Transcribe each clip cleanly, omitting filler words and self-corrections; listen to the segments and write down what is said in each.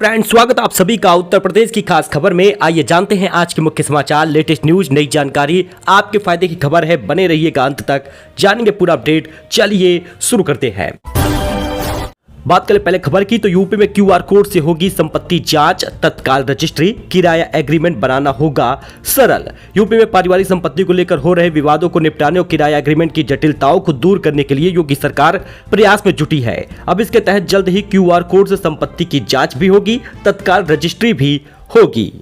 Friends, स्वागत आप सभी का उत्तर प्रदेश की खास खबर में। आइए जानते हैं आज के मुख्य समाचार, लेटेस्ट न्यूज, नई जानकारी, आपके फायदे की खबर है। बने रहिएगा अंत तक, जानेंगे पूरा अपडेट। चलिए शुरू करते हैं। बात करें पहले खबर की तो यूपी में क्यूआर कोड से होगी संपत्ति जांच, तत्काल रजिस्ट्री, किराया एग्रीमेंट बनाना होगा सरल। यूपी में पारिवारिक संपत्ति को लेकर हो रहे विवादों को निपटाने और किराया एग्रीमेंट की जटिलताओं को दूर करने के लिए योगी सरकार प्रयास में जुटी है। अब इसके तहत जल्द ही क्यूआर कोड से संपत्ति की जांच भी होगी, तत्काल रजिस्ट्री भी होगी।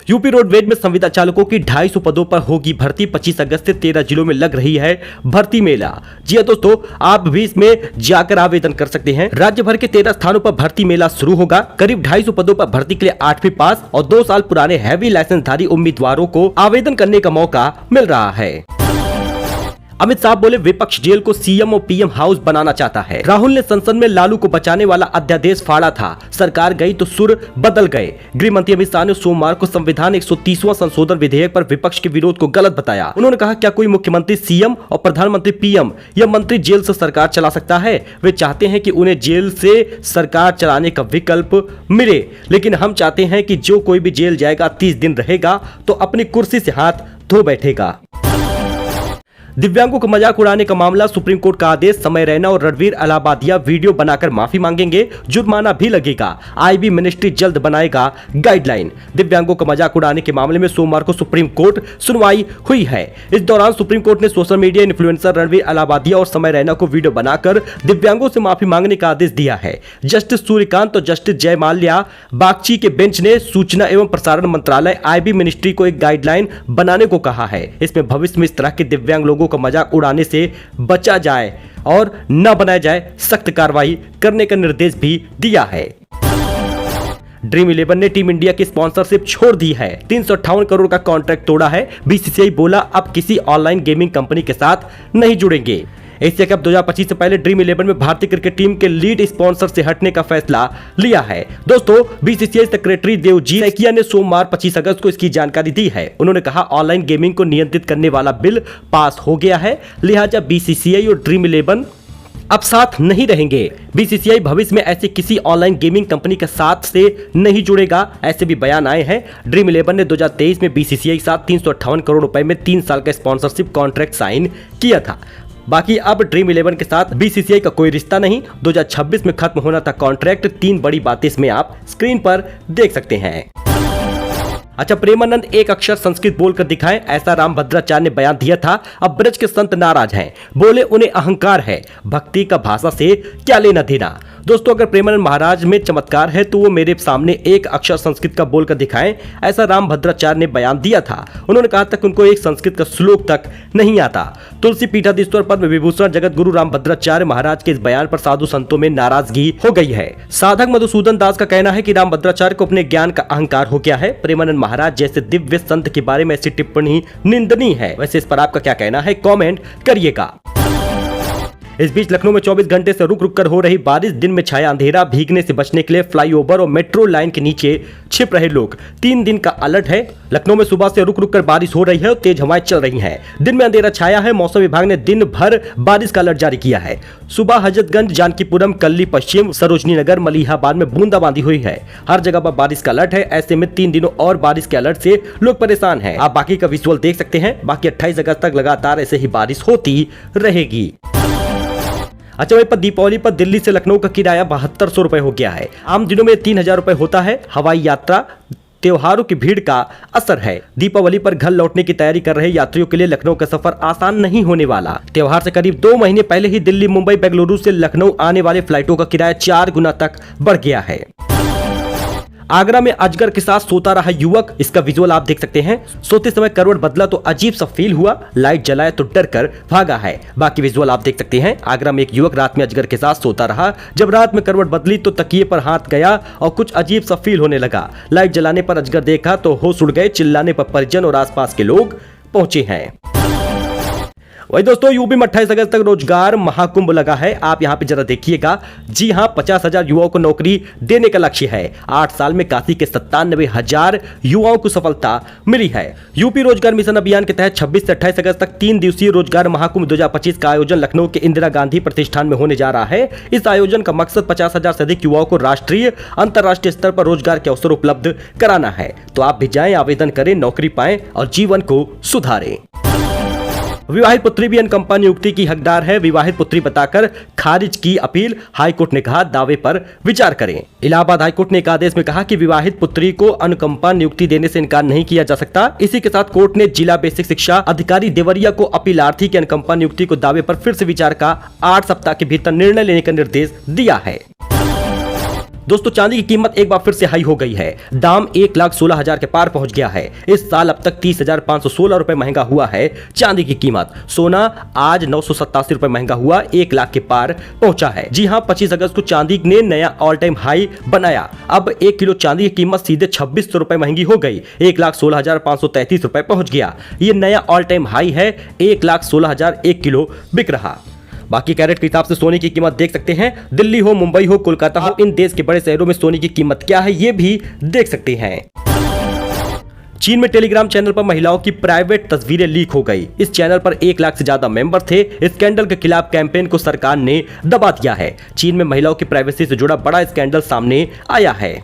यूपी रोडवेज में संविदा चालकों की 250 पदों पर होगी भर्ती। 25 अगस्त से 13 जिलों में लग रही है भर्ती मेला। जी हां दोस्तों, आप भी इसमें जाकर आवेदन कर सकते हैं। राज्य भर के 13 स्थानों पर भर्ती मेला शुरू होगा। करीब 250 पदों पर भर्ती के लिए 8वीं पास और 2 साल पुराने हैवी लाइसेंसधारी उम्मीदवारों को आवेदन करने का मौका मिल रहा है। अमित शाह बोले, विपक्ष जेल को सीएम और पीएम हाउस बनाना चाहता है। राहुल ने संसद में लालू को बचाने वाला अध्यादेश फाड़ा था, सरकार गई तो सुर बदल गए। गृह मंत्री अमित शाह ने सोमवार को संविधान 130वां संशोधन विधेयक पर विपक्ष के विरोध को गलत बताया। उन्होंने कहा, क्या कोई मुख्यमंत्री सीएम और प्रधानमंत्री पीएम या मंत्री जेल से सरकार चला सकता है? वे चाहते हैं कि उन्हें जेल से सरकार चलाने का विकल्प मिले, लेकिन हम चाहते हैं कि जो कोई भी जेल जाएगा 30 दिन रहेगा तो अपनी कुर्सी से हाथ धो बैठेगा। दिव्यांगों का मजाक उड़ाने का मामला, सुप्रीम कोर्ट का आदेश, समय रैना और रणवीर अलाहाबादिया वीडियो बनाकर माफी मांगेंगे, जुर्माना भी लगेगा। आईबी मिनिस्ट्री जल्द बनाएगा गाइडलाइन। दिव्यांगों का मजाक उड़ाने के मामले में सोमवार को सुप्रीम कोर्ट सुनवाई हुई है। इस दौरान सुप्रीम कोर्ट ने social media influencer Ranveer Allahbadia और समय रैना को वीडियो बनाकर दिव्यांगों से माफी मांगने का आदेश दिया है। जस्टिस सूर्यकांत और जस्टिस जय माल्या बागची के बेंच ने सूचना एवं प्रसारण मंत्रालय आईबी मिनिस्ट्री को एक गाइडलाइन बनाने को कहा है। इसमें भविष्य में इस तरह के दिव्यांग लोगों का मजाक उड़ाने से बचा जाए और न बनाया जाए, सख्त कार्रवाई करने का निर्देश भी दिया है। ड्रीम 11 ने टीम इंडिया की स्पॉन्सरशिप छोड़ दी है। 358 करोड़ का कॉन्ट्रैक्ट तोड़ा है। बीसीसीआई बोला, अब किसी ऑनलाइन गेमिंग कंपनी के साथ नहीं जुड़ेंगे। एशिया कप 2025 से पहले ड्रीम 11 में भारतीय क्रिकेट टीम के लीड स्पॉन्सर से हटने का फैसला लिया है। दोस्तों, बीसीसीआई सेक्रेटरी देवजीत सैकिया ने सोमवार 25 अगस्त को इसकी जानकारी दी है। उन्होंने कहा, ऑनलाइन गेमिंग को नियंत्रित करने वाला बिल पास हो गया है, लिहाजा बीसीसीआई और ड्रीम 11 अब साथ नहीं रहेंगे। बीसीसीआई भविष्य में ऐसे किसी ऑनलाइन गेमिंग कंपनी के साथ से नहीं जुड़ेगा, ऐसे भी बयान आए हैं। ड्रीम 11 ने 2023 में बीसीसीआई के साथ 358 करोड़ रुपए में 3 साल का स्पॉन्सरशिप कॉन्ट्रैक्ट साइन किया था। बाकी अब ड्रीम 11 के साथ बीसीसीआई का कोई रिश्ता नहीं। 2026 में खत्म होना था कॉन्ट्रैक्ट। 3 बड़ी बातें इसमें आप स्क्रीन पर देख सकते हैं। अच्छा, प्रेमानंद एक अक्षर संस्कृत बोलकर दिखाएं, ऐसा रामभद्राचार्य ने बयान दिया था। अब ब्रज के संत नाराज हैं, बोले उन्हें अहंकार है, भक्ति का भाषा से क्या लेना देना। दोस्तों, अगर प्रेमानंद महाराज में चमत्कार है तो वो मेरे सामने एक अक्षर संस्कृत का बोलकर दिखाएं, ऐसा रामभद्राचार्य ने बयान दिया था। उन्होंने कहा तक उनको एक संस्कृत का श्लोक तक नहीं आता। तुलसी पीठाधीश्वर पद्म विभूषण जगत गुरु रामभद्राचार्य महाराज के इस बयान पर साधु संतों में नाराजगी हो गई है। साधक मधुसूदन दास का कहना है कि रामभद्राचार्य को अपने ज्ञान का अहंकार हो गया है। प्रेमानंद महाराज जैसे दिव्य संत के बारे में ऐसी टिप्पणी निंदनीय है। वैसे इस पर आपका क्या कहना है, कमेंट करिएगा। इस बीच लखनऊ में 24 घंटे से रुक रुक कर हो रही बारिश, दिन में छाया अंधेरा, भीगने से बचने के लिए फ्लाईओवर और मेट्रो लाइन के नीचे छिप रहे लोग। 3 दिन का अलर्ट है। लखनऊ में सुबह से रुक रुक कर बारिश हो रही है और तेज हवाएं चल रही हैं। दिन में अंधेरा छाया है। मौसम विभाग ने दिन भर बारिश का अलर्ट जारी किया है। सुबह हजरतगंज, जानकीपुरम, कल्ली पश्चिम, सरोजनी नगर, मलिहाबाद में बूंदाबांदी हुई है। हर जगह पर बारिश का अलर्ट है। ऐसे में 3 दिनों और बारिश के अलर्ट से लोग परेशान हैं। आप बाकी का विजुअल देख सकते हैं। बाकी 28 अगस्त तक लगातार ऐसे ही बारिश होती रहेगी। अच्छा, वहीं पर दीपावली पर दिल्ली से लखनऊ का किराया 7200 रुपए हो गया है। आम दिनों में 3000 रुपए होता है। हवाई यात्रा, त्योहारों की भीड़ का असर है। दीपावली पर घर लौटने की तैयारी कर रहे यात्रियों के लिए लखनऊ का सफर आसान नहीं होने वाला। त्योहार से करीब 2 महीने पहले ही दिल्ली, मुंबई, बेंगलुरु से लखनऊ आने वाले फ्लाइटों का किराया 4 गुना तक बढ़ गया है। आगरा में अजगर के साथ सोता रहा युवक, इसका विजुअल आप देख सकते हैं। सोते समय करवट बदला तो अजीब सा फील हुआ, लाइट जलाया तो डर कर भागा है। बाकी विजुअल आप देख सकते हैं। आगरा में एक युवक रात में अजगर के साथ सोता रहा। जब रात में करवट बदली तो तकिए पर हाथ गया और कुछ अजीब सा फील होने लगा। लाइट जलाने पर अजगर देखा तो होश उड़ गए। चिल्लाने पर परिजन और आसपास के लोग पहुंचे हैं। वही दोस्तों यूपी में 28 अगस्त तक रोजगार महाकुंभ लगा है। आप यहां पे जरा देखिएगा। जी हां, 50,000 युवाओं को नौकरी देने का लक्ष्य है। 8 साल में काशी के 97,000 युवाओं को सफलता मिली है। यूपी रोजगार मिशन अभियान के तहत 26 से 28 अगस्त तक 3 दिवसीय रोजगार महाकुंभ 2025 का आयोजन लखनऊ के इंदिरा गांधी प्रतिष्ठान में होने जा रहा है। इस आयोजन का मकसद 50,000 से अधिक युवाओं को राष्ट्रीय अंतर्राष्ट्रीय स्तर पर रोजगार के अवसर उपलब्ध कराना है। तो आप भी जाएं, आवेदन करें, नौकरी पाएं और जीवन को सुधारें। विवाहित पुत्री भी अनुकंपा नियुक्ति की हकदार है। विवाहित पुत्री बताकर खारिज की अपील। हाईकोर्ट ने कहा दावे पर विचार करें। इलाहाबाद हाईकोर्ट ने एक आदेश में कहा कि विवाहित पुत्री को अनुकंपा नियुक्ति देने से इनकार नहीं किया जा सकता। इसी के साथ कोर्ट ने जिला बेसिक शिक्षा अधिकारी देवरिया को अपीलार्थी की अनुकंपा नियुक्ति को दावे पर फिर से विचार का 8 सप्ताह के भीतर निर्णय लेने का निर्देश दिया है। दोस्तों चांदी की कीमत एक बार फिर से हाई हो गई है। दाम 1,16,000 के पार पहुंच गया है। इस साल अब तक 30,516 रुपए महंगा हुआ है चांदी की कीमत। सोना आज 987 रुपए महंगा हुआ 1 लाख के पार पहुंचा है। जी हां, 25 अगस्त को चांदी ने नया ऑल टाइम हाई बनाया। अब 1 किलो चांदी की कीमत सीधे 2600 रुपए महंगी हो गई। 1,16,533 रुपए पहुंच गया। ये नया ऑल टाइम हाई है। 1,16,000 1 किलो बिक रहा। बाकी कैरेट के हिसाब से सोने की कीमत देख सकते हैं। दिल्ली हो, मुंबई हो, कोलकाता हो, इन देश के बड़े शहरों में सोने की कीमत क्या है ये भी देख सकते हैं। चीन में टेलीग्राम चैनल पर महिलाओं की प्राइवेट तस्वीरें लीक हो गई। इस चैनल पर 1 लाख से ज्यादा मेंबर थे। स्कैंडल के खिलाफ कैंपेन को सरकार ने दबा दिया है। चीन में महिलाओं की प्राइवेसी से जुड़ा बड़ा स्कैंडल सामने आया है।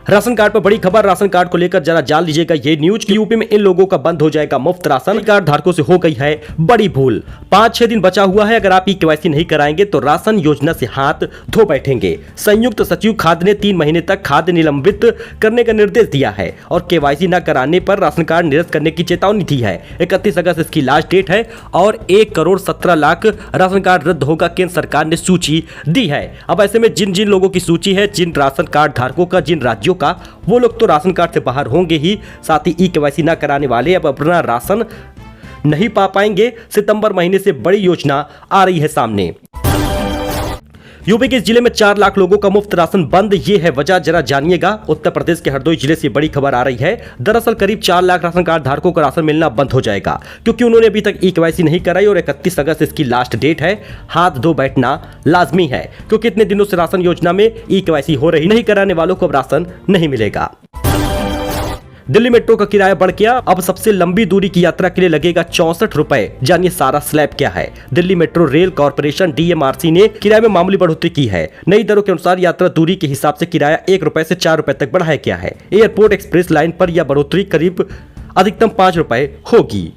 राशन कार्ड पर बड़ी खबर। राशन कार्ड को लेकर जरा जान लीजिएगा ये न्यूज कि यूपी में इन लोगों का बंद हो जाएगा मुफ्त राशन। कार्ड धारकों से हो गई है बड़ी भूल। 5-6 दिन बचा हुआ है। अगर आप केवाईसी नहीं कराएंगे तो राशन योजना से हाथ धो बैठेंगे। संयुक्त सचिव खाद्य ने 3 महीने तक खाद्य निलंबित करने का निर्देश दिया है और केवाईसी न कराने पर राशन कार्ड निरस्त करने की चेतावनी दी है। 31 अगस्त इसकी लास्ट डेट है और 1,17,00,000 राशन कार्ड रद्द होगा। केंद्र सरकार ने सूची दी है। अब ऐसे में जिन जिन लोगों की सूची है, जिन राशन कार्ड धारकों का, जिन राज्यों का, वो लोग तो राशन कार्ड से बाहर होंगे ही। साथ ही केवाईसी ना कराने वाले अब अपना राशन नहीं पा पाएंगे। सितंबर महीने से बड़ी योजना आ रही है सामने। यूपी के इस जिले में 4 लाख लोगों का मुफ्त राशन बंद। ये है वजह, जरा जानिएगा। उत्तर प्रदेश के हरदोई जिले से बड़ी खबर आ रही है। दरअसल करीब 4 लाख राशन कार्ड धारकों को राशन मिलना बंद हो जाएगा क्योंकि उन्होंने अभी तक केवाईसी नहीं कराई और 31 अगस्त इसकी लास्ट डेट है। हाथ धो बैठना लाजमी है क्योंकि इतने दिनों से राशन योजना में केवाईसी हो रही, नहीं कराने वालों को अब राशन नहीं मिलेगा। दिल्ली मेट्रो का किराया बढ़ गया। अब सबसे लंबी दूरी की यात्रा के लिए लगेगा 64 रुपए। जानिए सारा स्लैब क्या है। Delhi metro rail corporation DMRC ने किराए में मामूली बढ़ोतरी की है। नई दरों के अनुसार यात्रा दूरी के हिसाब से किराया 1 रुपए से 4 रुपए तक बढ़ाया गया है। एयरपोर्ट एक्सप्रेस लाइन पर यह बढ़ोतरी करीब अधिकतम 5 रुपए होगी।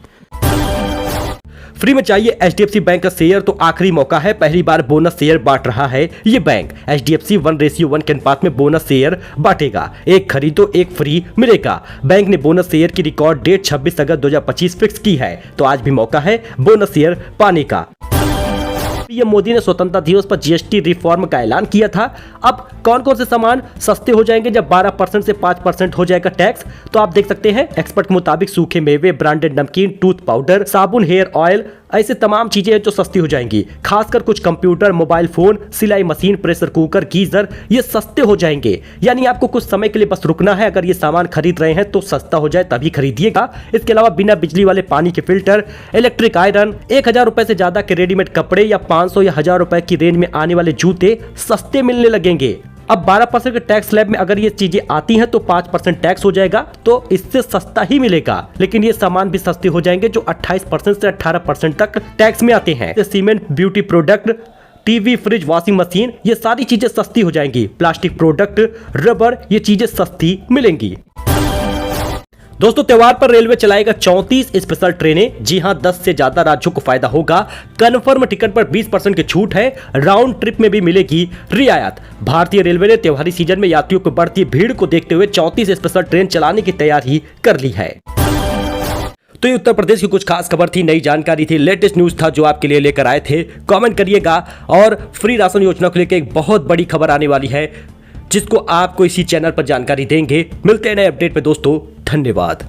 फ्री में चाहिए HDFC बैंक का शेयर तो आखिरी मौका है। पहली बार बोनस शेयर बांट रहा है ये बैंक। HDFC 1:1 के अनुपात में बोनस शेयर बांटेगा। एक खरीदो एक फ्री मिलेगा। बैंक ने बोनस शेयर की रिकॉर्ड डेट 26 अगस्त 2025 फिक्स की है, तो आज भी मौका है बोनस शेयर पाने का। पीएम मोदी ने स्वतंत्रता दिवस पर GST रिफॉर्म का ऐलान किया था। अब कौन कौन से सामान सस्ते हो जाएंगे जब 12% से 5% हो जाएगा टैक्स, तो आप देख सकते हैं। एक्सपर्ट के मुताबिक सूखे मेवे, ब्रांडेड नमकीन, टूथ पाउडर, साबुन, हेयर ऑयल, ऐसे तमाम चीजें हैं जो सस्ती हो जाएंगी। खासकर कुछ कंप्यूटर, मोबाइल फोन, सिलाई मशीन, प्रेशर कुकर, गीजर, ये सस्ते हो जाएंगे। यानी आपको कुछ समय के लिए बस रुकना है। अगर ये सामान खरीद रहे हैं तो सस्ता हो जाए तभी खरीदिएगा। इसके अलावा बिना बिजली वाले पानी के फिल्टर, इलेक्ट्रिक आयरन, 1,000 रुपए से ज्यादा के रेडीमेड कपड़े या 500 या 1,000 रुपए की रेंज में आने वाले जूते सस्ते मिलने लगेंगे। अब 12% के टैक्स स्लैब में अगर ये चीजें आती हैं तो 5% टैक्स हो जाएगा, तो इससे सस्ता ही मिलेगा। लेकिन ये सामान भी सस्ते हो जाएंगे जो 28% से 18% तक टैक्स में आते हैं। Cement, beauty product, TV, fridge, washing machine, ये सारी चीजें सस्ती हो जाएंगी। प्लास्टिक प्रोडक्ट, रबर, ये चीजें सस्ती मिलेंगी। दोस्तों त्योहार पर रेलवे चलाएगा 34 स्पेशल ट्रेनें। जी हां, 10 से ज्यादा राज्यों को फायदा होगा। कन्फर्म टिकट पर 20% की छूट है। राउंड ट्रिप में भी मिलेगी रियायत। भारतीय रेलवे ने त्योहारी सीजन में यात्रियों को बढ़ती भीड़ को देखते हुए 34 स्पेशल ट्रेन चलाने की तैयारी कर ली है। तो ये उत्तर प्रदेश की कुछ खास खबर थी, नई जानकारी थी, लेटेस्ट न्यूज था जो आपके लिए लेकर आए थे। कमेंट करिएगा। और फ्री राशन योजना को लेकर एक बहुत बड़ी खबर आने वाली है जिसको आपको इसी चैनल पर जानकारी देंगे। मिलते हैं नए अपडेट पे दोस्तों, धन्यवाद।